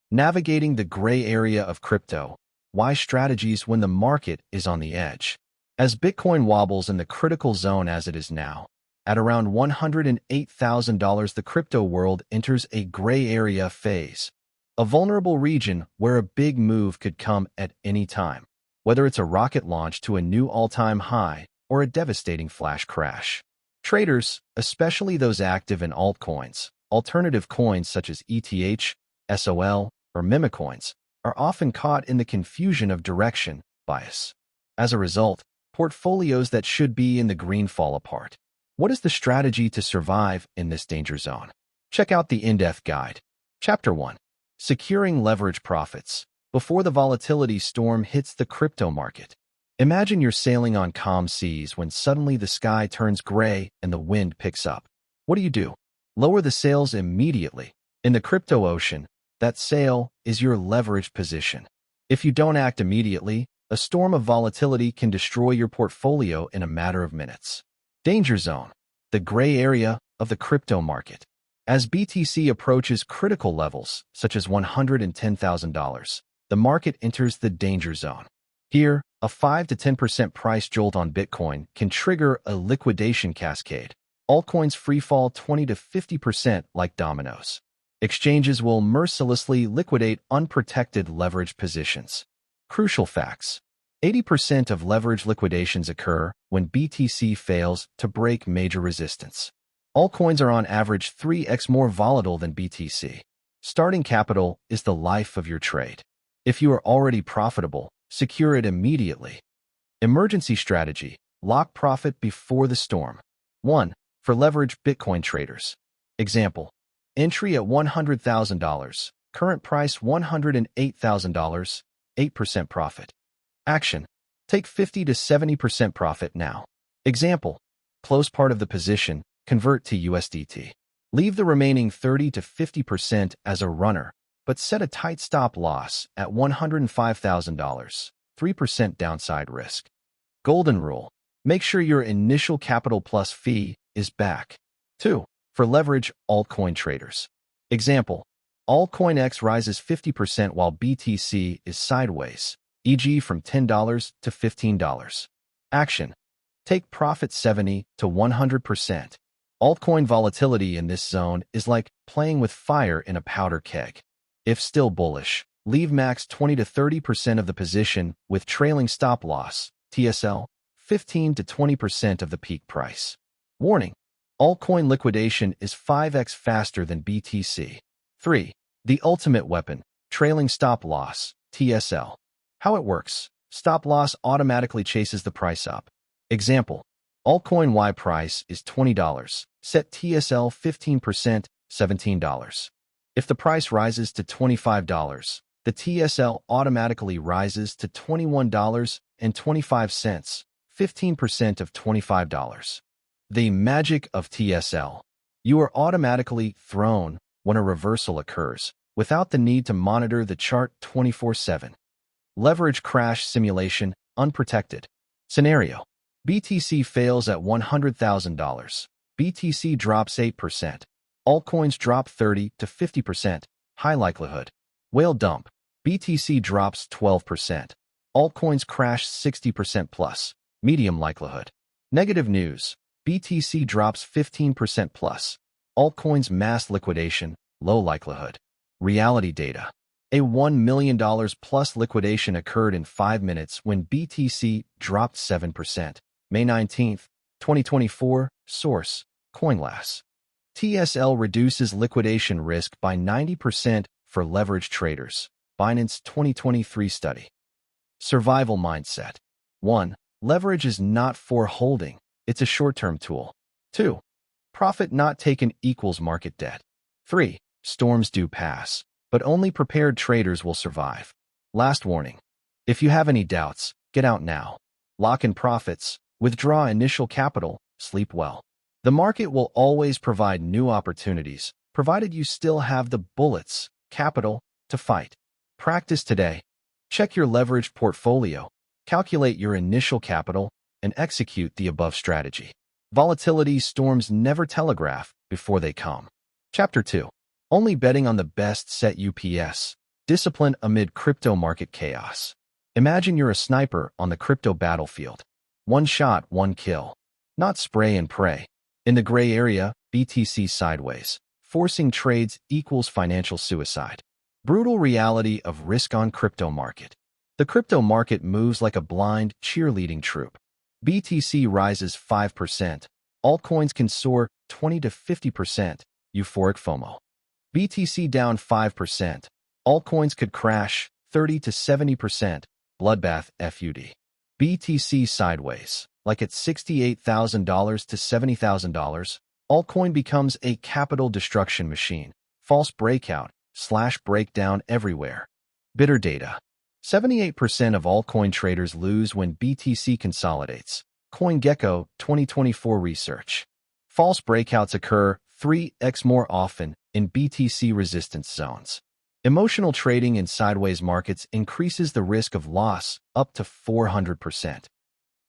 Navigating the gray area of crypto. Wise strategies when the market is on the edge. As Bitcoin wobbles in the critical zone as it is now, at around $108,000, the crypto world enters a gray area phase, a vulnerable region where a big move could come at any time, whether it's a rocket launch to a new all-time high or a devastating flash crash. Traders, especially those active in altcoins, alternative coins such as ETH, SOL, or memecoins, are often caught in the confusion of direction bias. As a result, portfolios that should be in the green fall apart. What is the strategy to survive in this danger zone? Check out the in-depth guide. Chapter 1. Securing leverage profits. Before the volatility storm hits the crypto market. Imagine you're sailing on calm seas when suddenly the sky turns gray and the wind picks up. What do? Lower the sails immediately. In the crypto ocean, that sail is your leveraged position. If you don't act immediately, a storm of volatility can destroy your portfolio in a matter of minutes. Danger zone. The gray area of the crypto market. As BTC approaches critical levels, such as $110,000, the market enters the danger zone. Here, a 5 to 10% price jolt on Bitcoin can trigger a liquidation cascade. Altcoins freefall 20 to 50% like dominoes. Exchanges will mercilessly liquidate unprotected leverage positions. Crucial facts. 80% of leverage liquidations occur when BTC fails to break major resistance. Altcoins are on average 3x more volatile than BTC. Starting capital is the life of your trade. If you are already profitable, secure it immediately. Emergency strategy. Lock profit before the storm. 1. For leverage Bitcoin traders. Example. Entry at $100,000. Current price $108,000. 8% profit. Action. Take 50 to 70% profit now. Example. Close part of the position. Convert to USDT. Leave the remaining 30 to 50% as a runner, but set a tight stop loss at $105,000. 3% downside risk. Golden rule. Make sure your initial capital plus fee is back. 2. For leverage altcoin traders. Example. Altcoin X rises 50% while BTC is sideways, e.g. from $10 to $15. Action. Take profit 70 to 100%. Altcoin volatility in this zone is like playing with fire in a powder keg. If still bullish, leave max 20 to 30% of the position with trailing stop loss, TSL, 15 to 20% of the peak price. Warning. Altcoin liquidation is 5x faster than BTC. 3. The ultimate weapon, trailing stop loss, TSL. How it works. Stop loss automatically chases the price up. Example. Altcoin Y price is $20. Set TSL 15%, $17. If the price rises to $25, the TSL automatically rises to $21.25, 15% of $25. The magic of TSL. You are automatically thrown when a reversal occurs, without the need to monitor the chart 24/7. Leverage crash simulation, unprotected. Scenario. BTC fails at $100,000. BTC drops 8%. Altcoins drop 30 to 50%. High likelihood. Whale dump. BTC drops 12%. Altcoins crash 60% plus. Medium likelihood. Negative news. BTC drops 15% plus. Altcoins mass liquidation. Low likelihood. Reality data. A $1 million plus liquidation occurred in 5 minutes when BTC dropped 7%. May 19, 2024. Source. CoinLass. TSL reduces liquidation risk by 90% for leverage traders. Binance 2023 study. Survival mindset. 1. Leverage is not for holding. It's a short-term tool. 2. Profit not taken equals market debt. 3. Storms do pass, but only prepared traders will survive. Last warning. If you have any doubts, get out now. Lock in profits, withdraw initial capital, sleep well. The market will always provide new opportunities, provided you still have the bullets, capital, to fight. Practice today. Check your leveraged portfolio, calculate your initial capital, and execute the above strategy. Volatility storms never telegraph before they come. Chapter 2. Only betting on the best set UPS. Discipline amid crypto market chaos. Imagine you're a sniper on the crypto battlefield. One shot, one kill. Not spray and pray. In the gray area, BTC sideways. Forcing trades equals financial suicide. Brutal reality of risk on crypto market. The crypto market moves like a blind, cheerleading troop. BTC rises 5%. Altcoins can soar 20 to 50%. Euphoric FOMO. BTC down 5%. Altcoins could crash 30 to 70%. Bloodbath FUD. BTC sideways. Like at $68,000 to $70,000, altcoin becomes a capital destruction machine. False breakout / breakdown everywhere. Bitter data. 78% of altcoin traders lose when BTC consolidates. CoinGecko 2024 research. False breakouts occur 3x more often in BTC resistance zones. Emotional trading in sideways markets increases the risk of loss up to 400%.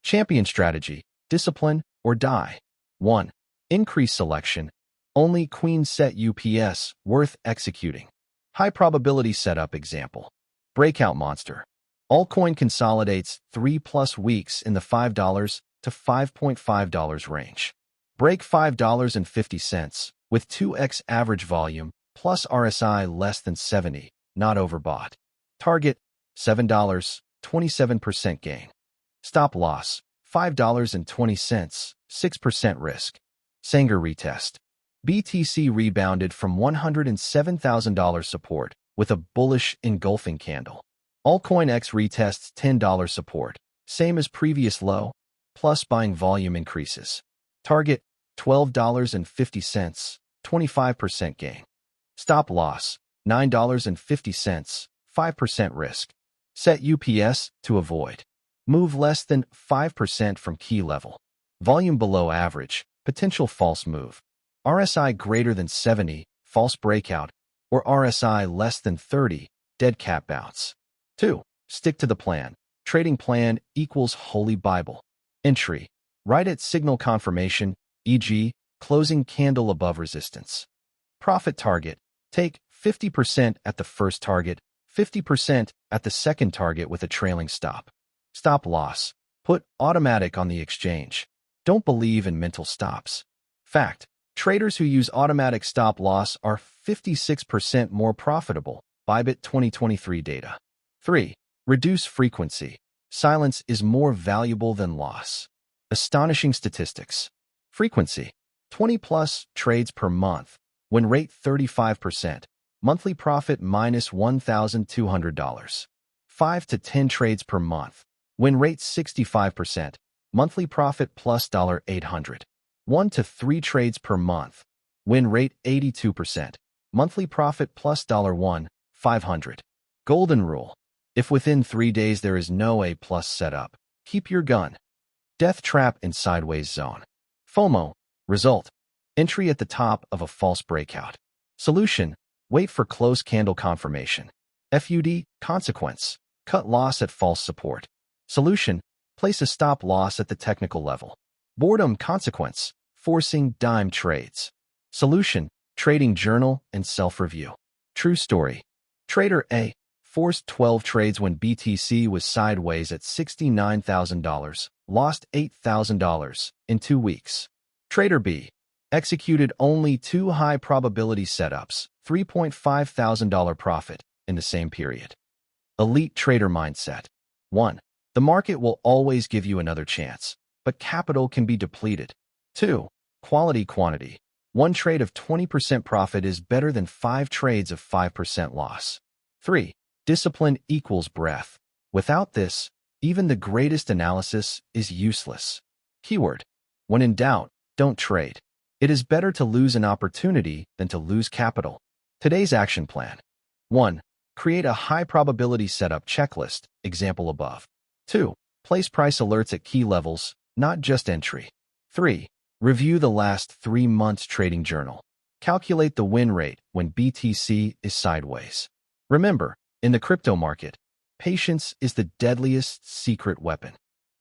Champion strategy, discipline, or die. 1. Increase selection. Only queen set UPS worth executing. High probability setup example. Breakout monster. Altcoin consolidates 3+ weeks in the $5 to $5.5 range. Break $5.50 with 2x average volume plus RSI less than 70, not overbought. Target, $7, 27% gain. Stop loss, $5.20, 6% risk. Sanger retest. BTC rebounded from $107,000 support with a bullish engulfing candle. Altcoin X retests $10 support, same as previous low, plus buying volume increases. Target, $12.50, 25% gain. Stop loss, $9.50, 5% risk. Set UPS to avoid. Move less than 5% from key level. Volume below average, potential false move. RSI greater than 70, false breakout, or RSI less than 30, dead cat bounce. 2. Stick to the plan. Trading plan equals Holy Bible. Entry. Right at signal confirmation, e.g., closing candle above resistance. Profit target. Take 50% at the first target, 50% at the second target with a trailing stop. Stop loss. Put automatic on the exchange. Don't believe in mental stops. Fact. Traders who use automatic stop loss are 56% more profitable. Bybit 2023 data. 3. Reduce frequency. Silence is more valuable than loss. Astonishing statistics. Frequency. 20+ trades per month. Win rate 35%. Monthly profit minus $1,200. 5 to 10 trades per month. Win rate 65%. Monthly profit plus $800. 1 to 3 trades per month. Win rate 82%. Monthly profit plus $1,500. Golden rule. If within 3 days there is no A+ setup, keep your gun. Death trap in sideways zone. FOMO. Result. Entry at the top of a false breakout. Solution. Wait for close candle confirmation. FUD. Consequence. Cut loss at false support. Solution. Place a stop loss at the technical level. Boredom. Consequence. Forcing dime trades. Solution. Trading journal and self-review. True story. Trader A forced 12 trades when BTC was sideways at $69,000, lost $8,000 in 2 weeks. Trader B executed only 2 high-probability setups, $3,500 profit in the same period. Elite trader mindset. 1. The market will always give you another chance, but capital can be depleted. 2. Quality quantity. 1 trade of 20% profit is better than 5 trades of 5% loss. 3. Discipline equals breadth. Without this, even the greatest analysis is useless. Keyword. When in doubt, don't trade. It is better to lose an opportunity than to lose capital. Today's action plan. 1. Create a high-probability setup checklist, example above. 2. Place price alerts at key levels, not just entry. 3. Review the last 3 months trading journal. Calculate the win rate when BTC is sideways. Remember, in the crypto market, patience is the deadliest secret weapon.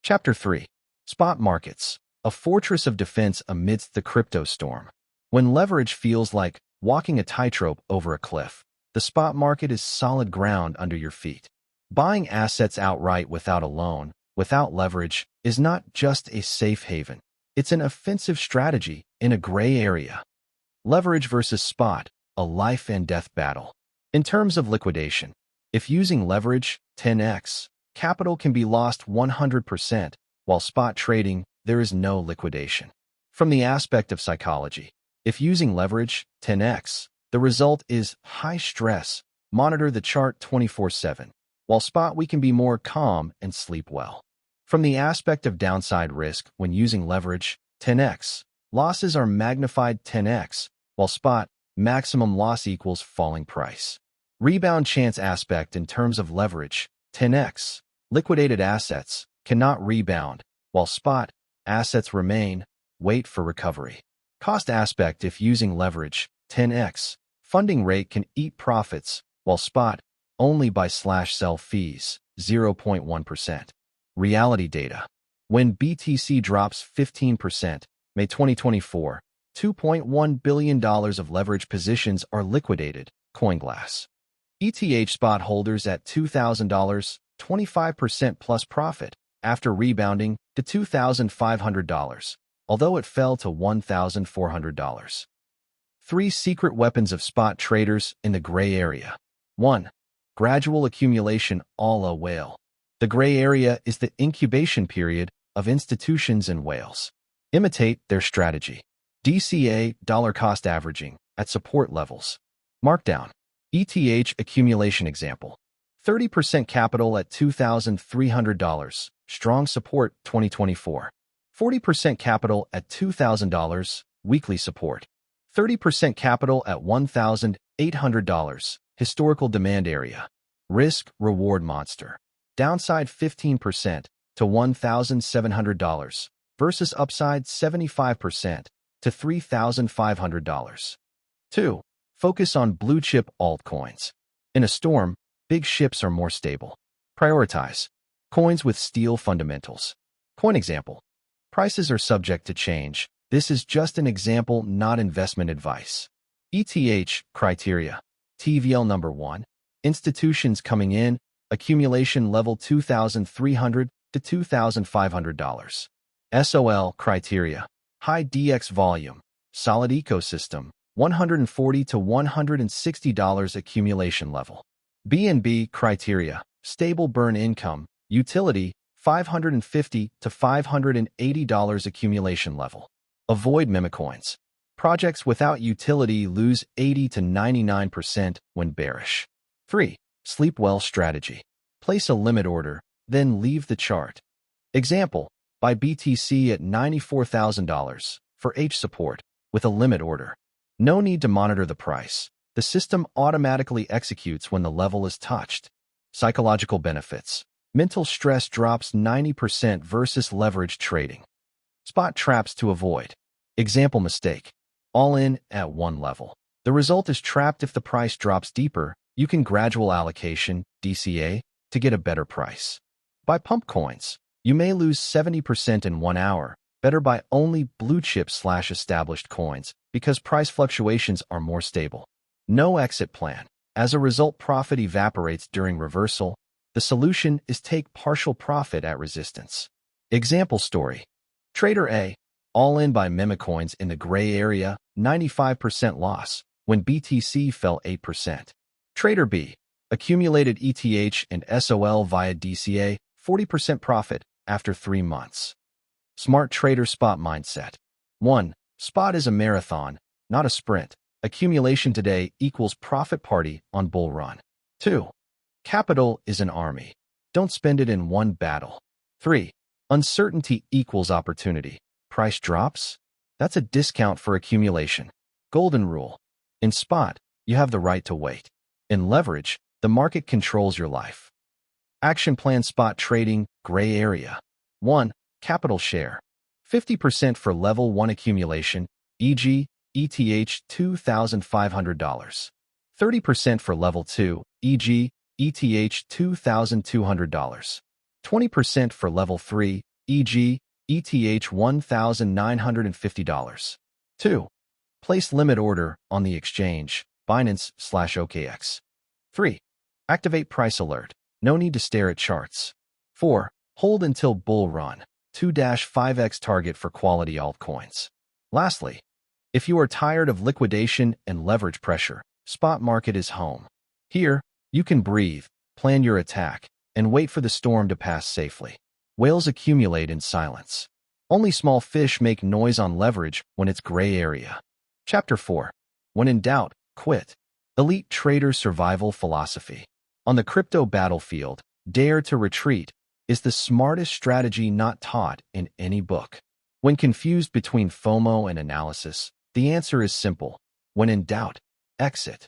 Chapter 3. Spot markets. A fortress of defense amidst the crypto storm. When leverage feels like walking a tightrope over a cliff, The spot market is solid ground under your feet. Buying assets outright without a loan, without leverage, is not just a safe haven. It's an offensive strategy in a gray area. Leverage versus spot, a life and death battle. In terms of liquidation, if using leverage, 10x, capital can be lost 100%, while spot trading, there is no liquidation. From the aspect of psychology, if using leverage, 10x, the result is high stress, monitor the chart 24/7. While spot, we can be more calm and sleep well. From the aspect of downside risk, when using leverage, 10x, losses are magnified 10x, while spot, maximum loss equals falling price. Rebound chance aspect in terms of leverage, 10x, liquidated assets cannot rebound, while spot, assets remain, wait for recovery. Cost aspect if using leverage, 10x, funding rate can eat profits, while spot, only buy/sell fees, 0.1%. Reality data. When BTC drops 15%, May 2024, $2.1 billion of leverage positions are liquidated, CoinGlass. ETH spot holders at $2,000, 25% plus profit, after rebounding to $2,500, although it fell to $1,400. 3 secret weapons of spot traders in the gray area. 1. Gradual accumulation a la whale. The gray area is the incubation period of institutions and whales. Imitate their strategy. DCA, dollar cost averaging, at support levels. Markdown. ETH accumulation example. 30% capital at $2,300, strong support 2024. 40% capital at $2,000, weekly support. 30% capital at $1,800, historical demand area. Risk, reward monster. Downside 15% to $1,700 versus upside 75% to $3,500. 2. Focus on blue chip altcoins. In a storm, big ships are more stable. Prioritize coins with steel fundamentals. Coin example. Prices are subject to change. This is just an example, not investment advice. ETH criteria. TVL number 1. Institutions coming in, accumulation level $2,300 to $2,500. SOL criteria. High DX volume, solid ecosystem, $140 to $160 accumulation level. BNB criteria. Stable burn income, utility, $550 to $580 accumulation level. Avoid meme coins. Projects without utility lose 80 to 99% when bearish. 3. Sleep well strategy. Place a limit order, then leave the chart. Example, buy BTC at $94,000 for H support with a limit order. No need to monitor the price. The system automatically executes when the level is touched. Psychological benefits. Mental stress drops 90% versus leverage trading. Spot traps to avoid. Example mistake. All in at one level. The result is trapped if the price drops deeper. You can gradual allocation, DCA, to get a better price. Buy pump coins. You may lose 70% in 1 hour. Better buy only blue chip/established coins because price fluctuations are more stable. No exit plan. As a result, profit evaporates during reversal. The solution is take partial profit at resistance. Example story. Trader A, all in by meme coins in the gray area, 95% loss when BTC fell 8%. Trader B, accumulated ETH and SOL via DCA, 40% profit after 3 months. Smart trader spot mindset. 1. Spot is a marathon, not a sprint. Accumulation today equals profit party on bull run. 2. Capital is an army. Don't spend it in one battle. 3. Uncertainty equals opportunity. Price drops? That's a discount for accumulation. Golden rule. In spot, you have the right to wait. In leverage, the market controls your life. Action plan spot trading, gray area. 1. Capital share. 50% for level 1 accumulation, e.g., ETH $2,500. 30% for level 2, e.g., ETH $2,200. 20% for level 3, e.g., ETH $1,950. 2. Place limit order on the exchange, Binance/OKX. 3. Activate price alert. No need to stare at charts. 4. Hold until bull run. 2-5x target for quality altcoins. Lastly, if you are tired of liquidation and leverage pressure, spot market is home. Here, you can breathe, plan your attack, and wait for the storm to pass safely. Whales accumulate in silence. Only small fish make noise on leverage when it's gray area. Chapter 4. When in doubt, quit. Elite Trader Survival Philosophy. On the crypto battlefield, dare to retreat is the smartest strategy not taught in any book. When confused between FOMO and analysis, the answer is simple. When in doubt, exit.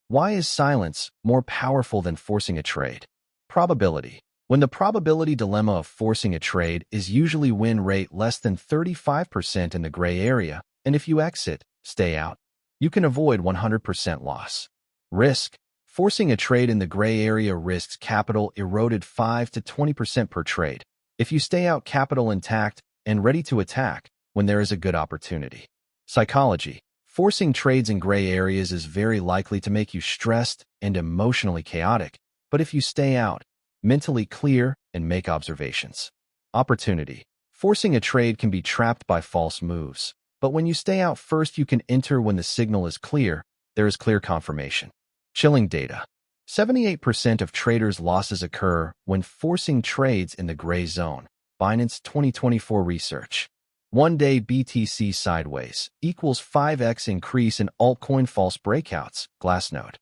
Why is silence more powerful than forcing a trade? Probability. When the probability dilemma of forcing a trade is usually win rate less than 35% in the gray area, and if you exit, stay out, you can avoid 100% loss. Risk. Forcing a trade in the gray area risks capital eroded 5 to 20% per trade. If you stay out, capital intact and ready to attack when there is a good opportunity. Psychology. Forcing trades in gray areas is very likely to make you stressed and emotionally chaotic, but if you stay out, mentally clear and make observations. Opportunity. Forcing a trade can be trapped by false moves, but when you stay out first, you can enter when the signal is clear. There is clear confirmation. Chilling data. 78% of traders' losses occur when forcing trades in the gray zone. Binance 2024 research. One-day BTC sideways equals 5x increase in altcoin false breakouts. Glassnode.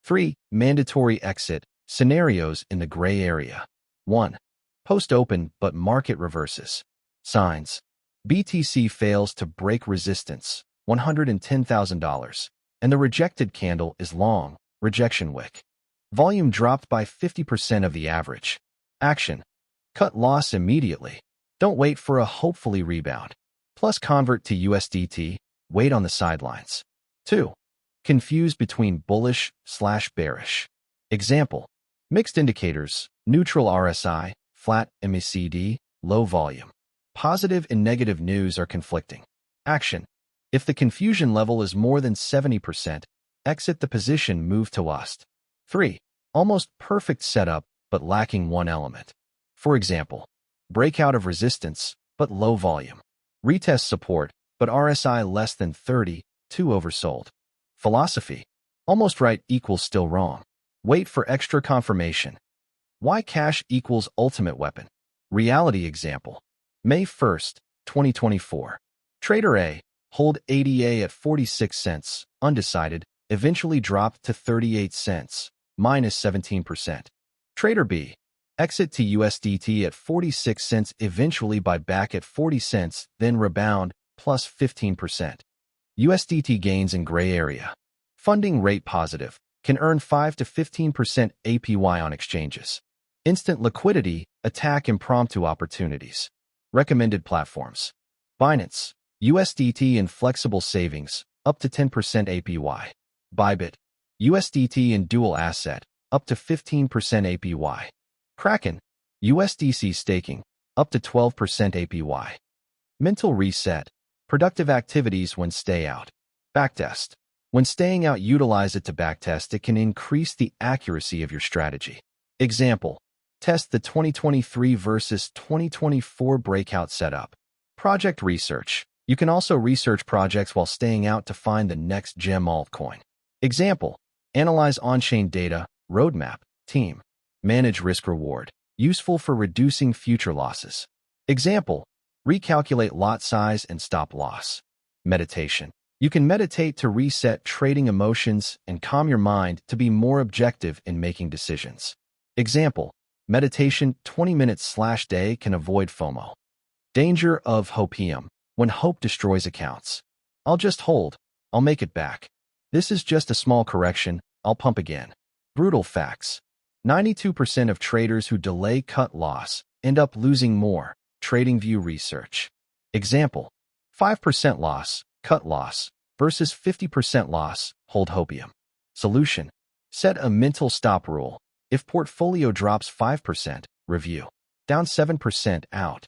3. Mandatory exit scenarios in the gray area. 1. Post-open but market reverses. Signs. BTC fails to break resistance, $110,000, and the rejected candle is long, rejection wick. Volume dropped by 50% of the average. Action. Cut loss immediately. Don't wait for a hopefully rebound. Plus convert to USDT, wait on the sidelines. 2. Confuse between bullish/bearish. Example. Mixed indicators, neutral RSI, flat MACD, low volume. Positive and negative news are conflicting. Action. If the confusion level is more than 70%, exit the position, move to lust. 3. Almost perfect setup, but lacking one element. For example, breakout of resistance, but low volume. Retest support, but RSI less than 30, too oversold. Philosophy. Almost right equals still wrong. Wait for extra confirmation. Why cash equals ultimate weapon? Reality example. May 1st, 2024. Trader A, hold ADA at 46 cents, undecided, eventually dropped to 38 cents, minus 17%. Trader B, exit to USDT at 46 cents, eventually buy back at 40 cents, then rebound, plus 15%. USDT gains in gray area. Funding rate positive, can earn 5 to 15% APY on exchanges. Instant liquidity, attack impromptu opportunities. Recommended platforms. Binance, USDT and flexible savings, up to 10% APY. Bybit, USDT and dual asset, up to 15% APY. Kraken, USDC staking, up to 12% APY. Mental reset, productive activities when stay out. Backtest. When staying out, utilize it to backtest. It can increase the accuracy of your strategy. Example. Test the 2023 versus 2024 breakout setup. Project research. You can also research projects while staying out to find the next gem altcoin. Example. Analyze on-chain data, roadmap, team. Manage risk-reward. Useful for reducing future losses. Example. Recalculate lot size and stop loss. Meditation. You can meditate to reset trading emotions and calm your mind to be more objective in making decisions. Example. Meditation 20 minutes/day can avoid FOMO. Danger of hopium. When hope destroys accounts. I'll just hold. I'll make it back. This is just a small correction. I'll pump again. Brutal facts. 92% of traders who delay cut loss end up losing more. TradingView research. Example. 5% loss, cut loss, versus 50% loss, hold hopium. Solution. Set a mental stop rule. If portfolio drops 5%, review. Down 7%, out.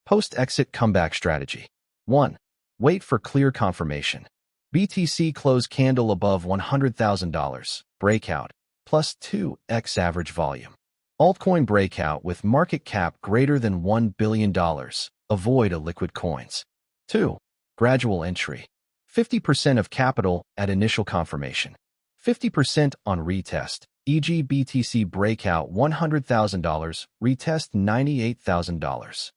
Post-exit comeback strategy. 1. Wait for clear confirmation. BTC close candle above $100,000, breakout, plus 2x average volume. Altcoin breakout with market cap greater than $1 billion. Avoid illiquid coins. 2. Gradual entry. 50% of capital at initial confirmation. 50% on retest, e.g. BTC breakout $100,000, retest $98,000.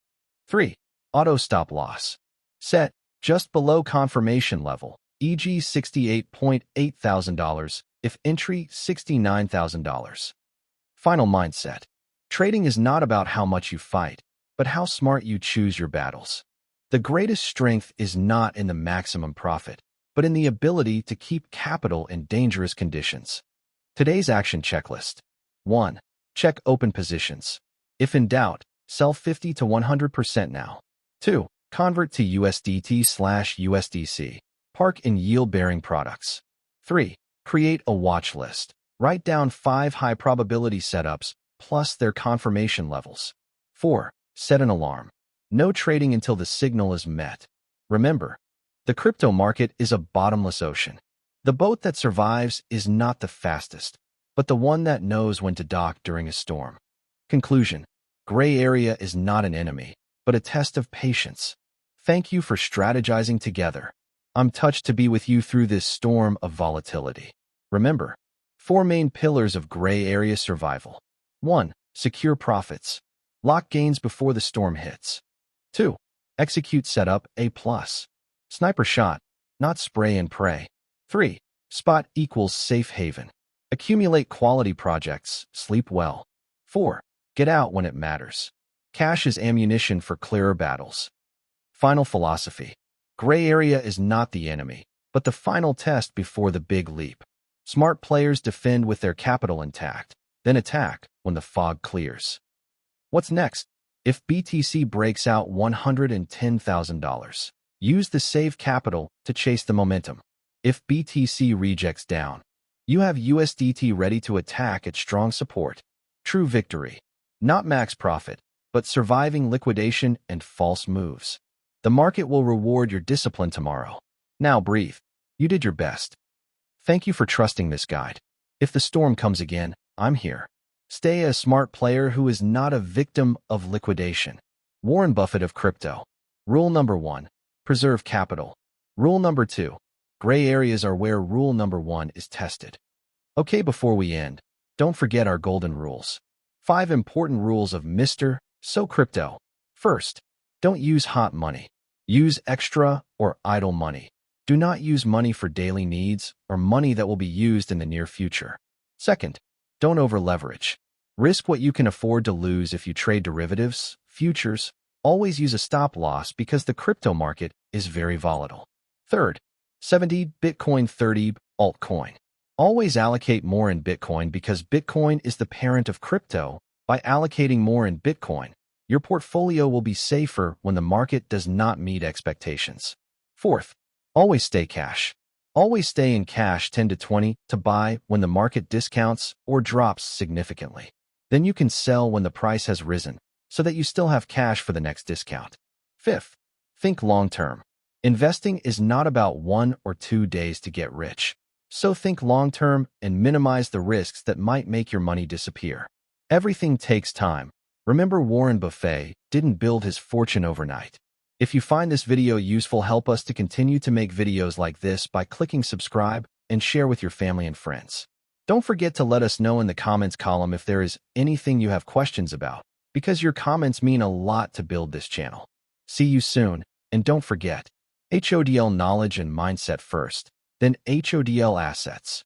3. Auto stop loss. Set just below confirmation level, e.g. $68,800, if entry $69,000. Final mindset. Trading is not about how much you fight, but how smart you choose your battles. The greatest strength is not in the maximum profit, but in the ability to keep capital in dangerous conditions. Today's action checklist. 1. Check open positions. If in doubt, sell 50 to 100% now. 2. Convert to USDT/USDC. Park in yield-bearing products. 3. Create a watch list. Write down 5 high-probability setups plus their confirmation levels. 4. Set an alarm. No trading until the signal is met. Remember, the crypto market is a bottomless ocean. The boat that survives is not the fastest, but the one that knows when to dock during a storm. Conclusion. Gray area is not an enemy, but a test of patience. Thank you for strategizing together. I'm touched to be with you through this storm of volatility. Remember, 4 main pillars of gray area survival. 1. Secure profits. Lock gains before the storm hits. 2. Execute setup A+. Sniper shot, not spray and pray. 3. Spot equals safe haven. Accumulate quality projects, sleep well. 4. Get out when it matters. Cash is ammunition for clearer battles. Final philosophy. Gray area is not the enemy, but the final test before the big leap. Smart players defend with their capital intact, then attack when the fog clears. What's next? If BTC breaks out $110,000, use the saved capital to chase the momentum. If BTC rejects down, you have USDT ready to attack at strong support. True victory. Not max profit, but surviving liquidation and false moves. The market will reward your discipline tomorrow. Now breathe. You did your best. Thank you for trusting this guide. If the storm comes again, I'm here. Stay a smart player who is not a victim of liquidation. Warren Buffett of crypto. Rule number 1. Preserve capital. Rule number 2. Gray areas are where rule number 1 is tested. Okay, before we end, don't forget our golden rules. 5 important rules of Mr. Suw Crypto. First, don't use hot money. Use extra or idle money. Do not use money for daily needs or money that will be used in the near future. Second, don't over-leverage. Risk what you can afford to lose if you trade derivatives, futures. Always use a stop loss because the crypto market is very volatile. Third, 70 Bitcoin 30 altcoin. Always allocate more in Bitcoin because Bitcoin is the parent of crypto. By allocating more in Bitcoin, your portfolio will be safer when the market does not meet expectations. Fourth, always stay cash. Always stay in cash 10 to 20 to buy when the market discounts or drops significantly. Then you can sell when the price has risen so that you still have cash for the next discount. Fifth, think long-term. Investing is not about 1 or 2 days to get rich. So think long-term and minimize the risks that might make your money disappear. Everything takes time. Remember, Warren Buffett didn't build his fortune overnight. If you find this video useful, help us to continue to make videos like this by clicking subscribe and share with your family and friends. Don't forget to let us know in the comments column if there is anything you have questions about, because your comments mean a lot to build this channel. See you soon, and don't forget, HODL knowledge and mindset first, then HODL assets.